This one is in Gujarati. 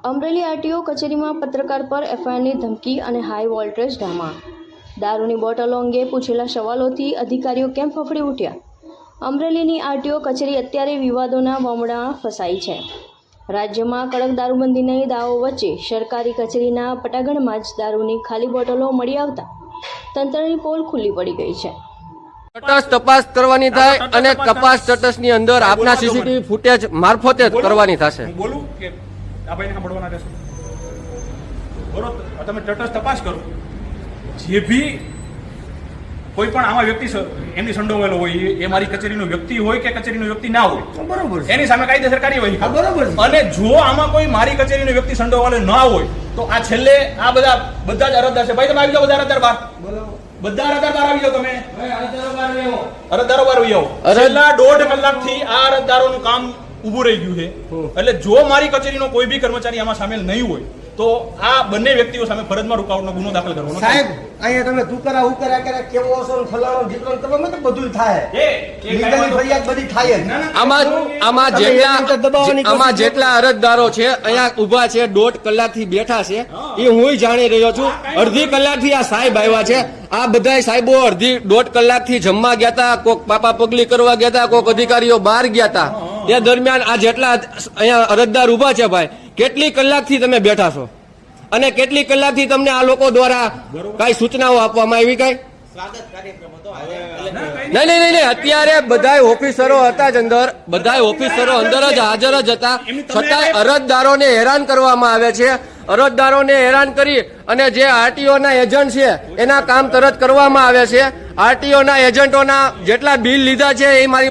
અમરેલી આરટીઓ કચેરીમાં પત્રકાર પર એફઆઈઆરની ધમકી અને હાઈ વોલ્ટેજ ડ્રામા. દારૂની બોટલો અંગે પૂછેલા સવાલોથી અધિકારીઓ કેમ ફફડી ઉઠ્યા? અમરેલીની આરટીઓ કચેરી અત્યારે વિવાદોના વમળમાં ફસાઈ છે. રાજ્યમાં કડક દારૂબંધીની દાવો વચ્ચે સરકારી કચેરીના પટાગણમાં જ દારૂની ખાલી બોટલો મળી આવતા તંત્રની પોલ ખુલ્લી પડી ગઈ છે. તટસ્થ તપાસ કરવાની થાય અને તપાસ તટસ્થની અંદર આપના સીસીટીવી ફૂટેજ મારફતે જ કરવાની થશે. હું બોલું કે આ ભાઈને સાંભળવાના રહેશે બરોબર. તમે તટસ્થ તપાસ કરો. જે ભી કોઈ પણ આમાં વ્યક્તિ એમની સંડોવાયેલો હોય, એ મારી કચેરીનો વ્યક્તિ હોય કે કચેરીનો વ્યક્તિ ના હોય, બરોબર, એની સામે કાયદેસર કાર્યવાહી બરોબર. અને જો આમાં કોઈ મારી કચેરીનો વ્યક્તિ સંડોવાયેલો ના હોય તો આ છેલ્લે આ બધા જ અરજદાર છે. ભાઈ તમે આવી જાઓ, બધા અરજદાર બહાર, બધા અરજદાર બહાર આવી જાઓ. તમે અરજદારો બહાર આવી જાઓ. છેલ્લા 1.5 કલાકથી આ અરજદારોનું કામ ઉભું રહી ગયું છે. એટલે જો મારી કચેરીનો કોઈ બી કર્મચારી આમાં સામેલ નહીં હોય તો આ બંને વ્યક્તિઓ સામે ફરજમાં રૂકાવટનો ગુનો દાખલ કરવાનો. સાહેબ અહીંયા તમે તુકરા ઉકરા કરે કેવો છો ફલાણો દીકરો તમે તો બધું થાય. લીગલી ફરિયાદ બધી થાય જ. આમાં જેટલા અરજદારો છે અહીંયા ઉભા છે, 1.5 કલાકથી બેઠા છે, એ હું જાણી રહ્યો છું. અડધી કલાકથી આ સાહેબ આવ્યા છે. આ બધા સાહેબો 1.5 કલાકથી જમવા ગયા હતા, કોક પાપા પગલી કરવા ગયા હતા, કોક અધિકારીઓ બહાર ગયા હતા. તે દરમિયાન આ જેટલા અહીંયા અરજદાર ઉભા છે ભાઈ, કેટલી કલાકથી તમે બેઠા છો અને કેટલી કલાકથી તમને આ લોકો દ્વારા કઈ સૂચનાઓ આપવામાં આવી? કઈ નહીં. અત્યારે બધા ઓફિસરો હતા જ અંદર, બધા ઓફિસરો અંદર જ હાજર જ હતા, છતાંય અરજદારોને હેરાન કરવામાં આવે છે. અરજદારોને હેરાન કરી અને જે આરટીઓના એજન્ટ છે એના કામ તરત કરવામાં આવે છે. આરટીઓના એજન્ટોના જેટલા બિલ લીધા છે એ મારી